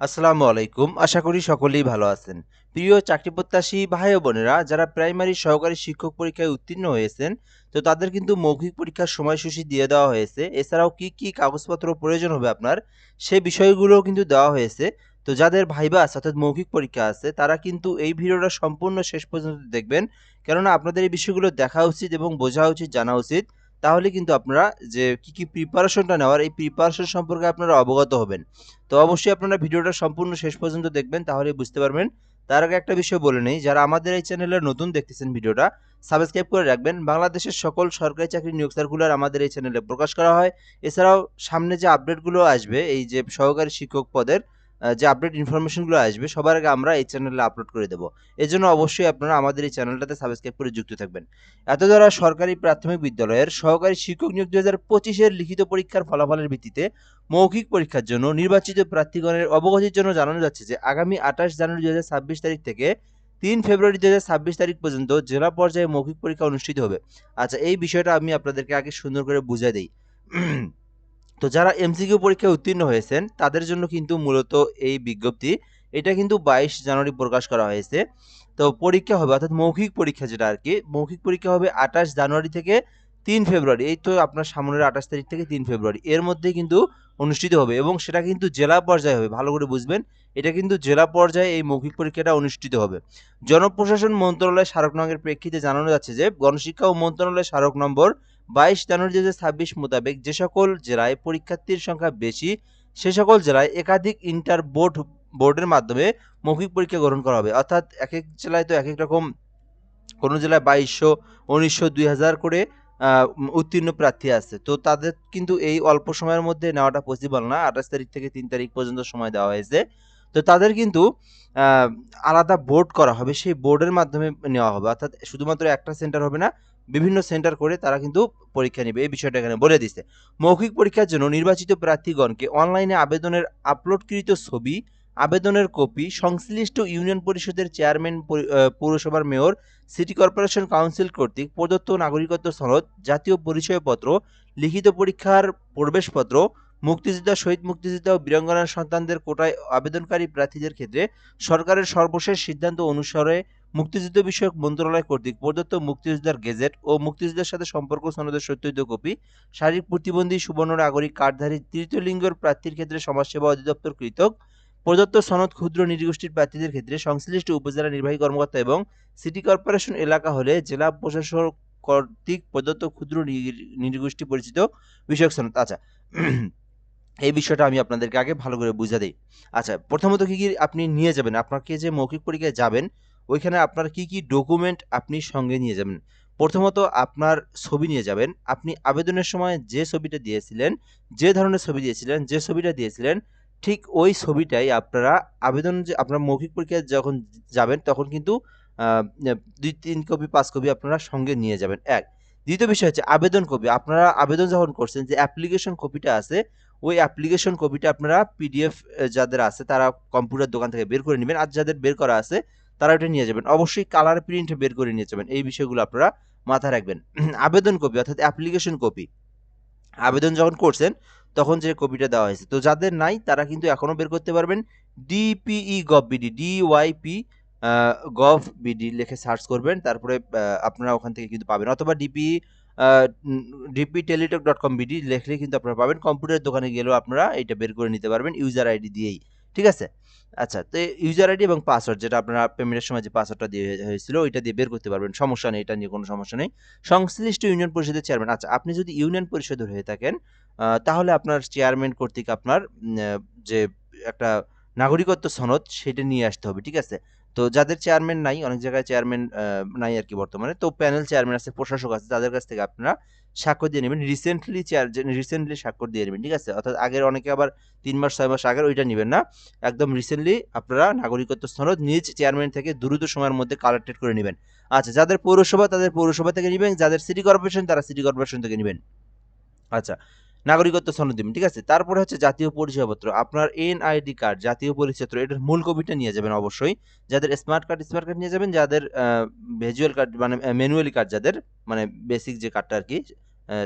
আসসালামু আলাইকুম। আশা করি সকলেই ভালো আছেন। প্রিয় চাকরি প্রত্যাশী ভাই ও বোনেরা যারা প্রাইমারি সহকারী শিক্ষক পরীক্ষায় উত্তীর্ণ হয়েছেন, তো তাদের কিন্তু মৌখিক পরীক্ষার সময়সূচি দিয়ে দেওয়া হয়েছে। এছাড়াও কি কাগজপত্র প্রয়োজন হবে আপনার, সে বিষয়গুলোও কিন্তু দেওয়া হয়েছে। তো যাদের ভাইবা আছে অর্থাৎ মৌখিক পরীক্ষা আছে, তারা কিন্তু এই ভিডিওটা সম্পূর্ণ শেষ পর্যন্ত দেখবেন। কেননা আপনাদের এই বিষয়গুলো দেখা উচিত এবং বোঝা উচিত, জানা উচিত। তাহলে কিন্তু আপনারা যে কি প্রিপারেশনটা নেওয়ার, এই প্রিপারেশন সম্পর্কে আপনারা অবগত হবেন। তো অবশ্যই আপনারা ভিডিওটা সম্পূর্ণ শেষ পর্যন্ত দেখবেন, তাহলেই বুঝতে পারবেন। তার আগে একটা বিষয় বলে নেই, যারা আমাদের এই চ্যানেলে নতুন দেখতেছেন ভিডিওটা, সাবস্ক্রাইব করে রাখবেন। বাংলাদেশের সকল সরকারি চাকরির নিয়োগ সার্কুলার আমাদের এই চ্যানেলে প্রকাশ করা হয়। এছাড়াও সামনে যে আপডেটগুলো আসবে, এই যে সহকারী শিক্ষক পদের যে আপডেট ইনফরমেশনগুলো আসবে, সবার আগে আমরা এই চ্যানেলে আপলোড করে দেবো। এজন্য অবশ্যই আপনারা আমাদের এই চ্যানেলটাতে সাবস্ক্রাইব করে যুক্ত থাকবেন। এত দ্বারা সরকারি প্রাথমিক বিদ্যালয়ের সহকারী শিক্ষক নিয়োগ 2025-এর লিখিত পরীক্ষার ফলাফলের ভিত্তিতে মৌখিক পরীক্ষার জন্য নির্বাচিত প্রার্থীগণের অবগতির জন্য জানানো যাচ্ছে যে আগামী 28 জানুয়ারি 2026 তারিখ থেকে 3 ফেব্রুয়ারি 2026 তারিখ পর্যন্ত জেলা পর্যায়ে মৌখিক পরীক্ষা অনুষ্ঠিত হবে। আচ্ছা, এই বিষয়টা আমি আপনাদেরকে আগে সুন্দর করে বুঝাই দেই। তো যারা এমসিকিউ পরীক্ষায় উত্তীর্ণ হয়েছেন তাদের জন্য কিন্তু মূলত এই বিজ্ঞপ্তি, এটা কিন্তু 22 জানুয়ারি প্রকাশ করা হয়েছে। তো পরীক্ষা হবে অর্থাৎ মৌখিক পরীক্ষা, যেটা আর কি মৌখিক পরীক্ষা হবে 28 জানুয়ারি থেকে 3 ফেব্রুয়ারি, এই তো আপনার সামনের 28 তারিখ থেকে 3 ফেব্রুয়ারি এর মধ্যে কিন্তু অনুষ্ঠিত হবে এবং সেটা কিন্তু জেলা পর্যায়ে হবে। ভালো করে বুঝবেন, এটা কিন্তু জেলা পর্যায়ে এই মৌখিক পরীক্ষাটা অনুষ্ঠিত হবে। জনপ্রশাসন মন্ত্রণালয় স্মারক নংয়ের প্রেক্ষিতে জানানো যাচ্ছে যে গণশিক্ষা ও মন্ত্রণালয় স্মারক নম্বর 22 জানুয়ারি 2026 মোতাবেক যে সকল জেলায় পরীক্ষার্থীর সংখ্যা বেশি, সে সকল জেলায় একাধিক ইন্টার বোর্ডের মাধ্যমে মৌখিক পরীক্ষা গ্রহণ করা হবে। অর্থাৎ একেক জেলায় তো একেক রকম, কোনো জেলায় 2200, 1900, 2000 করে উত্তীর্ণ প্রার্থী আছে। তো তাদের কিন্তু এই অল্প সময়ের মধ্যে নেওয়াটা পসিবল না। 28 তারিখ থেকে 3 তারিখ পর্যন্ত সময় দেওয়া হয়েছে। তো তাদের কিন্তু আ আলাদা বোর্ড করা হবে। সেই বোর্ডের মাধ্যমে নেওয়া হবে। অর্থাৎ শুধুমাত্র একটা সেন্টার হবে না, বিভিন্ন সেন্টার করে তারা কিন্তু পরীক্ষা নিবে। এই বিষয়টা এখানে বলে দিছে। মৌখিক পরীক্ষার জন্য নির্বাচিত প্রার্থীগণকে অনলাইনে আবেদনের আপলোডকৃত ছবি, আবেদনের কপি সংশ্লিষ্ট ইউনিয়ন পরিষদের চেয়ারম্যান, পৌরসভার মেয়র, সিটি কর্পোরেশন কাউন্সিল কর্তৃক প্রদত্ত নাগরিকত্ব সনদ, জাতীয় পরিচয়পত্র, লিখিত পরীক্ষার প্রবেশপত্র, মুক্তিযোদ্ধা, শহীদ মুক্তিযোদ্ধা ও বীরাঙ্গনার সন্তানদের কোটায় আবেদনকারী প্রার্থীদের ক্ষেত্রে সরকারের সর্বশেষ সিদ্ধান্ত অনুসারে মুক্তিযুদ্ধ বিষয়ক মন্ত্রণালয় কর্তৃক প্রদত্ত মুক্তিযোদ্ধার গেজেট ও মুক্তিযুদ্ধের সাথে সম্পর্ক সনদের সত্যায়িত কপি, শারীরিক প্রতিবন্ধী সুবর্ণ নাগরিক কার্ডধারী তৃতীয় লিঙ্গের প্রার্থীর ক্ষেত্রে সমাজসেবা অধিদপ্তর কর্তৃক প্রদত্ত সনদ, ক্ষুদ্র নৃগোষ্ঠীর প্রার্থীদের ক্ষেত্রে সংশ্লিষ্ট উপজেলা নির্বাহী কর্মকর্তা এবং সিটি কর্পোরেশন এলাকা হলে জেলা প্রশাসক কর্তৃক প্রদত্ত ক্ষুদ্র নৃগোষ্ঠী পরিচিত বিষয়ক সনদ। আচ্ছা, এই বিষয়টা আমি আপনাদেরকে আগে ভালো করে বুঝা দেই। আচ্ছা, প্রথমত কি আপনি নিয়ে যাবেন? আপনাকে যে মৌখিক পরীক্ষায় যাবেন, ওইখানে আপনার কি ডকুমেন্ট আপনি সঙ্গে নিয়ে যাবেন? প্রথমত আপনার ছবি নিয়ে যাবেন। আপনি আবেদনের সময় যে ছবিটা দিয়েছিলেন, যে ধরনের ছবি দিয়েছিলেন, যে ছবিটা দিয়েছিলেন, ঠিক ওই ছবিটাই আপনারা আপনার মৌখিক পরীক্ষায় যখন যাবেন তখন কিন্তু আ ২-৩ কপি ৫ কপি আপনারা সঙ্গে নিয়ে যাবেন ১। দ্বিতীয় বিষয় হচ্ছে আবেদন কপি। আপনারা আবেদন যখন করছেন, যে অ্যাপ্লিকেশন কপিটা আছে, ওই অ্যাপ্লিকেশন কপিটা আপনারা পিডিএফ যাদের আছে তারা কম্পিউটার দোকান থেকে বের করে নিবেন। আর যাদের বের করা আছে তারা ওটা নিয়ে যাবেন। অবশ্যই কালার প্রিন্ট বের করে নিয়ে যাবেন। এই বিষয়গুলো আপনারা মাথায় রাখবেন। আবেদন কপি অর্থাৎ অ্যাপ্লিকেশন কপি। আবেদন যখন করছেন তখন যে কপিটা দেওয়া হয়েছে। তো যাদের নাই তারা কিন্তু এখনো বের করতে পারবেন। ডিপিই গভ বিডি, ডিওয়াইপি আ গভ বিডি লিখে সার্চ করবেন। তারপরে আপনারা ওখান থেকে কিন্তু পাবেন। অথবা আ উম dpteletalk.com বিডি লিখলেই কিন্তু আপনারা পাবেন। কম্পিউটার দোকানে গেলেও আপনারা এটা বের করে নিতে পারবেন ইউজার আইডি দিয়েই। ঠিক আছে? আচ্ছা, তো ইউজার আইডি এবং পাসওয়ার্ড, যেটা আপনারা পেমেন্টের সময় যে পাসওয়ার্ডটা দিয়ে হয়েছিল ওইটা দিয়ে বের করতে পারবেন। সমস্যা নেই, এটা নিয়ে কোনো সমস্যা নেই। সংশ্লিষ্ট ইউনিয়ন পরিষদের চেয়ারম্যান, আচ্ছা, আপনি যদি ইউনিয়ন পরিষদের হয়ে থাকেন তাহলে আপনার চেয়ারম্যান কর্তৃক আপনার যে একটা নাগরিকত্ব সনদ সেটা নিয়ে আসতে হবে। ঠিক আছে? তো যাদের চেয়ারম্যান নাই, অনেক জায়গায় চেয়ারম্যান নাই আরকি বর্তমানে। তো প্যানেল চেয়ারম্যান আছে, প্রশাসক আছে, তাদের কাছ থেকে আপনারা স্বাক্ষর দিয়ে নিবেন। রিসেন্টলি স্বাক্ষর দিয়ে নিবেন। ঠিক আছে? অর্থাৎ আগের অনেকে আবার ৩ মাস ৬ মাস আগের ওইটা নিবেন না। একদম রিসেন্টলি আপনারা নাগরিকত্ব সনদ নিজ চেয়ারম্যান থেকে দ্রুত সময়ের মধ্যে কালেক্টেড করে নিবেন। আচ্ছা, যাদের পৌরসভা তাদের পৌরসভা থেকে নিবেন, যাদের সিটি কর্পোরেশন তারা সিটি কর্পোরেশন থেকে নিবেন। আচ্ছা, নাগরিকত্ব সনদ দিবেন। ঠিক আছে? তারপরে হচ্ছে জাতীয় পরিচয়পত্র। আপনার এনআইডি কার্ড, জাতীয় পরিচয়পত্র, এটার মূল কপিটা নিয়ে যাবেন অবশ্যই। যাদের স্মার্ট কার্ড নিয়ে যাবেন। যাদের ভিজুয়াল কার্ড মানে ম্যানুয়ালি কার্ড যাদের, মানে বেসিক যে কার্ডটা আরকি,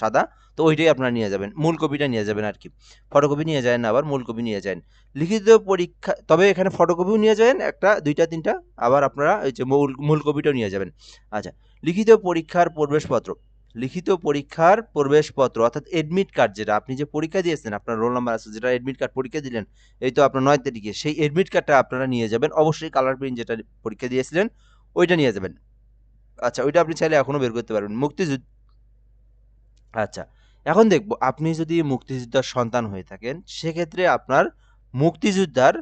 সাদা, তো ওইটাই আপনারা নিয়ে যাবেন, মূল কপিটা নিয়ে যাবেন আর কি। ফটোকপি নিয়ে যায় না, আবার মূল কপি নিয়ে যান। লিখিত পরীক্ষা, তবে এখানে ফটোকপিও নিয়ে যাবেন একটা, দুইটা, তিনটা, আবার আপনারা ওই যে মূল কপিটাও নিয়ে যাবেন। আচ্ছা, লিখিত পরীক্ষার প্রবেশপত্র। লিখিত পরীক্ষার প্রবেশপত্র অর্থাৎ এডমিট কার্ড, যেটা আপনি যে পরীক্ষা দিয়েছেন, আপনার রোল নাম্বার আছে, যেটা এডমিট কার্ড পরীক্ষা দিলেন এই তো আপনার 9 তারিখে, সেই এডমিট কার্ডটা আপনারা নিয়ে যাবেন। অবশ্যই কালার প্রিন্ট, যেটা পরীক্ষা দিয়েছিলেন ওইটা নিয়ে যাবেন। আচ্ছা, ওইটা আপনি চাইলে এখনো বের করতে পারবেন। মুক্তিযুদ্ধ, আচ্ছা, এখন দেখব আপনি যদি মুক্তিযোদ্ধার সন্তান হয়ে থাকেন, সেক্ষেত্রে আপনার মুক্তিযোদ্ধার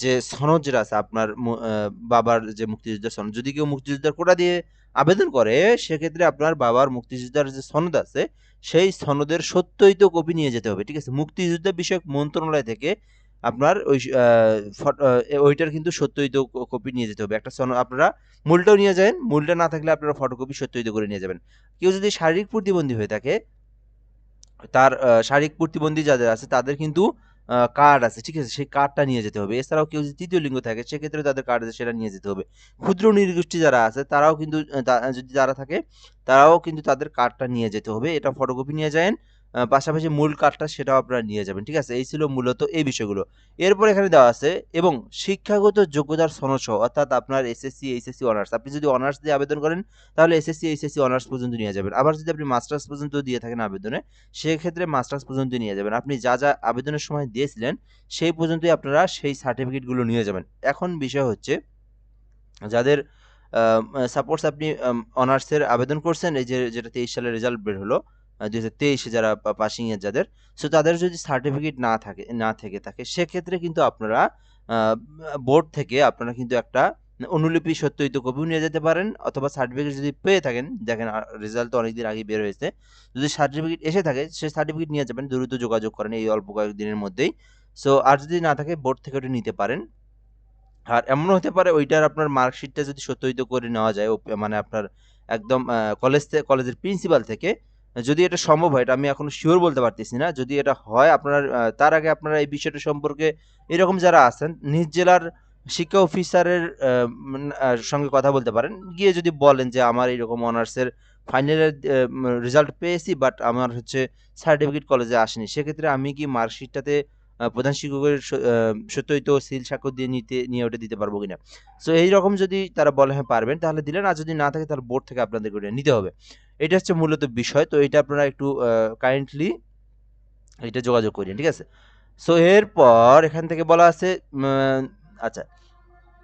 যে সনদ যেটা আছে, আপনার বাবার যে মুক্তিযোদ্ধার সনদ, যদি কেউ মুক্তিযোদ্ধার কোটা দিয়ে আবেদন করে, সেক্ষেত্রে আপনার বাবার মুক্তিযোদ্ধার যে সনদ আছে, সেই সনদের সত্যায়িত কপি নিয়ে যেতে হবে, ঠিক আছে? মুক্তিযুদ্ধ বিষয়ক মন্ত্রণালয় থেকে আপনার ওই ওইটার কিন্তু সত্যায়িত কপি নিয়ে যেতে হবে একটা সনদ। আপনারা মূলটাও নিয়ে যাবেন, মূলটা না থাকলে আপনারা ফটোকপি সত্যায়িত করে নিয়ে যাবেন। কেউ যদি শারীরিক প্রতিবন্ধী হয়ে থাকে, তার শারীরিক প্রতিবন্ধী যাদের আছে তাদের কিন্তু কার্ড আছে, ঠিক আছে? সেই কার্ডটা নিয়ে যেতে হবে। এছাড়াও কেউ যদি তৃতীয় লিঙ্গ থাকে, সেক্ষেত্রে তাদের কার্ড আছে, সেটা নিয়ে যেতে হবে। ক্ষুদ্র নৃগোষ্ঠী যারা আছে তারাও কিন্তু যদি যারা থাকে, তারাও কিন্তু তাদের কার্ডটা নিয়ে যেতে হবে। এটা ফটোকপি নিয়ে যাবেন। পাশাপাশি মূল কার্ডটা সেটাও আপনারা নিয়ে যাবেন, ঠিক আছে? এই ছিল মূলত এই বিষয়গুলো। এরপর এখানে দেওয়া আছে এবং শিক্ষাগত যোগ্যতার সনদ সহ, অর্থাৎ আপনার এসএসসি, এইচএসসি, অনার্স। আপনি যদি অনার্স দিয়ে আবেদন করেন, তাহলে এসএসসি, এইচএসসি, অনার্স পর্যন্ত নিয়ে যাবেন। আবার যদি আপনি মাস্টার্স পর্যন্ত দিয়ে থাকেন আবেদনে, সেক্ষেত্রে মাস্টার্স পর্যন্ত নিয়ে যাবেন। আপনি যা যা আবেদনের সময় দিয়েছিলেন, সেই পর্যন্তই আপনারা সেই সার্টিফিকেটগুলো নিয়ে যাবেন। এখন বিষয় হচ্ছে, যাদের সাপোজ আপনি অনার্সের আবেদন করছেন, এই যে যেটা 23 সালের রেজাল্ট বের হলো, 2023-এ যারা পাসিং এর যাদের, সো তাদের যদি সার্টিফিকেট না থেকে থাকে, সেক্ষেত্রে কিন্তু আপনারা বোর্ড থেকে আপনারা কিন্তু একটা অনুলিপি সত্যায়িত কপিও নিয়ে যেতে পারেন, অথবা সার্টিফিকেট যদি পেয়ে থাকেন, দেখেন রেজাল্ট তো অনেকদিন আগে বের হয়েছে, যদি সার্টিফিকেট এসে থাকে, সেই সার্টিফিকেট নিয়ে যাবেন। দ্রুত যোগাযোগ করেন এই অল্প কয়েকদিনের মধ্যেই। সো আর যদি না থাকে, বোর্ড থেকে ওটা নিতে পারেন। আর এমনও হতে পারে ওইটার আপনার মার্কশিটটা যদি সত্যায়িত করে নেওয়া যায়, মানে আপনার একদম কলেজের প্রিন্সিপাল থেকে, যদি এটা সম্ভব হয়, এটা আমি এখন শিওর বলতে পারতেছি না, যদি এটা হয় আপনার, তার আগে আপনারা এই বিষয়টা সম্পর্কে এরকম যারা আছেন, নিজ জেলার শিক্ষা অফিসারের সঙ্গে কথা বলতে পারেন। গিয়ে যদি বলেন যে আমার এইরকম অনার্সের ফাইনালের রেজাল্ট পেয়েছি, বাট আমার হচ্ছে সার্টিফিকেট কলেজে আসেনি, সেক্ষেত্রে আমি কি মার্কশিটটাতে প্রধান শিক্ষকের সত্যায়িত সিল স্বাক্ষর দিয়ে নিয়ে ওটা দিতে পারবো কিনা। সো এইরকম যদি তারা বলে হ্যাঁ পারবেন, তাহলে দিলেন। আর যদি না থাকে, তাহলে বোর্ড থেকে আপনাদেরকে ওটা নিতে হবে। এটা হচ্ছে মূলত বিষয়। তো এটা আপনারা একটু কাইন্ডলি এটা যোগাযোগ করেন, ঠিক আছে? সো এরপর এখান থেকে বলা আছে, আচ্ছা,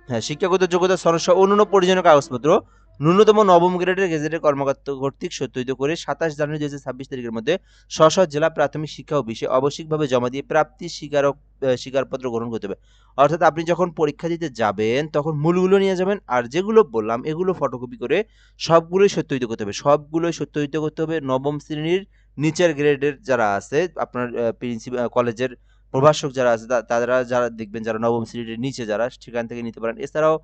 হ্যাঁ, শিক্ষাগত যোগ্যতা সনদ সহ অন্যান্য প্রয়োজনীয় কাগজপত্র ন্যূনতম নবম গ্রেডের গেজেটের কর্মকর্তা কর্তৃক সত্যায়িত করে 27 জানুয়ারি 2026 তারিখের মধ্যে স্ব জেলা প্রাথমিক শিক্ষা অফিসে আবশ্যিকভাবে জমা দিয়ে প্রাপ্তি স্বীকারপত্র গ্রহণ করতে হবে। অর্থাৎ আপনি যখন পরীক্ষা দিতে যাবেন, তখন মূলগুলো নিয়ে যাবেন, আর যেগুলো বললাম এগুলো ফটোকপি করে সবগুলোই সত্যায়িত করতে হবে। সবগুলোই সত্যায়িত করতে হবে। নবম শ্রেণীর নিচের গ্রেডের যারা আছে, আপনার প্রিন্সিপাল কলেজের প্রভাষক যারা আছে, তারা যারা দেখবেন, যারা নবম শ্রেণীর নিচে যারা, সেখান থেকে নিতে পারেন। এছাড়াও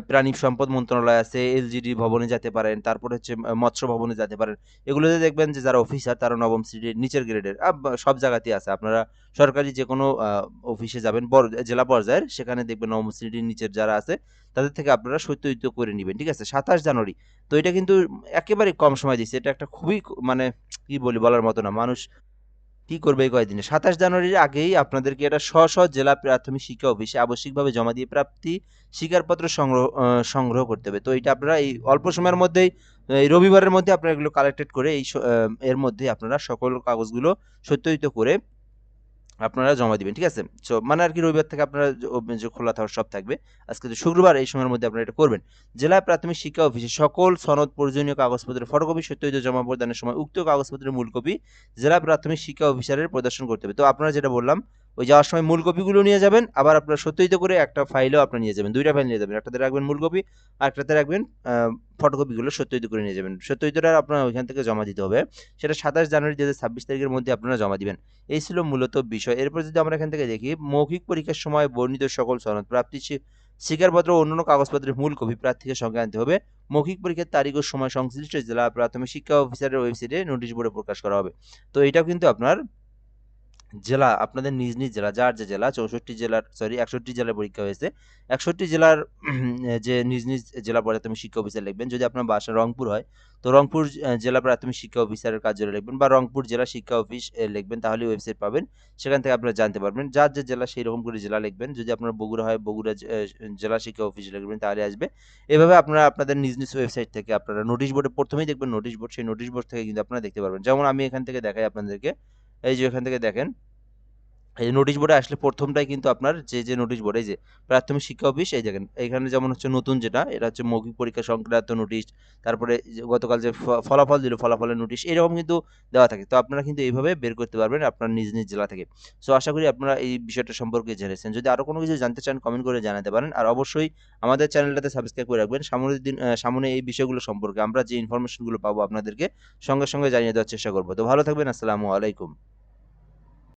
প্রাণী সম্পদ মন্ত্রণালয় আছে, এলজিডি ভবনে যেতে পারেন, তারপর হচ্ছে মৎস্য ভবনে যেতে পারেন। এগুলোতে দেখবেন যে যারা অফিসার, তারা নবম শ্রেণীর নিচের গ্রেডের, সব জায়গাতেই আছে। আপনারা সরকারি যে কোনো অফিসে যাবেন, বড় জেলা পর্যায়ের, সেখানে দেখবেন নবম শ্রেণীর নিচের যারা আছে, তাদের থেকে আপনারা সত্যায়িত করে নেবেন, ঠিক আছে? 27 জানুয়ারি। তো এটা কিন্তু একেবারে কম সময় দিচ্ছে। এটা একটা খুবই মানে কি বলি, বলার মতো না। মানুষ কি করবে এই কয়দিনে? 27 জানুয়ারির আগেই আপনাদেরকে এটা জেলা প্রাথমিক শিক্ষা অফিসে আবশ্যিকভাবে জমা দিয়ে প্রাপ্তি স্বীকারপত্র সংগ্রহ করতে হবে। তো এটা আপনারা এই অল্প সময়ের মধ্যেই, এই রবিবারের মধ্যে আপনারা এগুলো কালেক্টেড করে, এর মধ্যেই আপনারা সকল কাগজগুলো সত্যায়িত করে আপনারা জমা দিবেন, ঠিক আছে? সো মানে আর কি, রবিবার থেকে আপনারা যে খোলা থাকার সব থাকবে। আজকে তো শুক্রবার, এই সময়ের মধ্যে আপনারা এটা করবেন। জেলা প্রাথমিক শিক্ষা অফিসে সকল সনদ প্রয়োজনীয় কাগজপত্রের ফটোকপি সত্যায়িত জমা প্রদানের সময় উক্ত কাগজপত্রের মূল কপি জেলা প্রাথমিক শিক্ষা অফিসারের প্রদর্শন করতে হবে। তো আপনারা যেটা বললাম, ওই যাওয়ার সময় মূল কপিগুলো নিয়ে যাবেন, আবার আপনারা সত্যায়িত করে একটা ফাইলও আপনারা নিয়ে যাবেন, দুইটা ফাইল নিয়ে যাবেন। একটাতে রাখবেন মূল কপি, আর একটাতে রাখবেন ফটোকপিগুলো সত্যায়িত করে নিয়ে যাবেন। সত্যায়িতটা আপনারা ওইখান থেকে জমা দিতে হবে। সেটা 27 জানুয়ারি 2026 তারিখের মধ্যে আপনারা জমা দিবেন। এই ছিল মূলত বিষয়। এরপর যদি আমরা এখান থেকে দেখি, মৌখিক পরীক্ষার সময় বর্ণিত সকল সনদ, প্রাপ্তি স্বীকারপত্র ও অন্যান্য কাগজপত্রের মূল কপি প্রার্থীকে সঙ্গে আনতে হবে। মৌখিক পরীক্ষার তারিখ ও সময় সংশ্লিষ্ট জেলা প্রাথমিক শিক্ষা অফিসারের ওয়েবসাইটে নোটিশ বোর্ডে প্রকাশ করা হবে। তো এটাও কিন্তু আপনার জেলা আপনাদের নিজ নিজ জেলা, যার যে জেলা 64 জেলার, সরি 61 জেলার পরীক্ষা হয়েছে। 61 জেলার যে নিজ নিজ জেলা প্রাথমিক শিক্ষা অফিসার লিখবেন। যদি আপনার বাসা রংপুর হয়, তো রংপুর জেলা প্রাথমিক শিক্ষা অফিসারের কার্যালয় লিখবেন, বা রংপুর জেলা শিক্ষা অফিস লিখবেন, তাহলেই ওয়েবসাইট পাবেন। সেখান থেকে আপনারা জানতে পারবেন। যার যে জেলা সেই রকম করে জেলা লিখবেন। যদি আপনার বগুড়া হয়, বগুড়া জেলা শিক্ষা অফিস লিখবেন, তাহলে আসবে। এভাবে আপনারা আপনাদের নিজ নিজ ওয়েবসাইট থেকে আপনারা নোটিশ বোর্ডে প্রথমেই দেখবেন নোটিশ বোর্ড, সেই নোটিশ বোর্ড থেকে কিন্তু আপনারা দেখতে পারবেন। যেমন আমি এখান থেকে দেখাই আপনাদেরকে। এই যে এখান থেকে দেখেন, এই নোটিশ বোর্ডে আসলে প্রথমটাই কিন্তু আপনার যে নোটিশ বোর্ড, এই যে প্রাথমিক শিক্ষা অফিস, এই দেখেন এখানে যেমন হচ্ছে নতুন যেটা, এটা হচ্ছে মৌখিক পরীক্ষা সংক্রান্ত নোটিশ। তারপরে যে গতকাল যে ফলাফল দিল, ফলাফলের নোটিশ, এরকম কিন্তু দেওয়া থাকে। তো আপনারা কিন্তু এইভাবে বের করতে পারবেন আপনার নিজ নিজ জেলা থেকে। সো আশা করি আপনারা এই বিষয়টা সম্পর্কে জেনেছেন। যদি আরো কোনো কিছু জানতে চান, কমেন্ট করে জানাতে পারেন। আর অবশ্যই আমাদের চ্যানেলটাতে সাবস্ক্রাইব করে রাখবেন। সামনে এই বিষয়গুলো সম্পর্কে আমরা যে ইনফরমেশনগুলো পাবো আপনাদেরকে সঙ্গে সঙ্গে জানিয়ে দেওয়ার চেষ্টা করব। তো ভালো থাকবেন। আসসালামু আলাইকুম।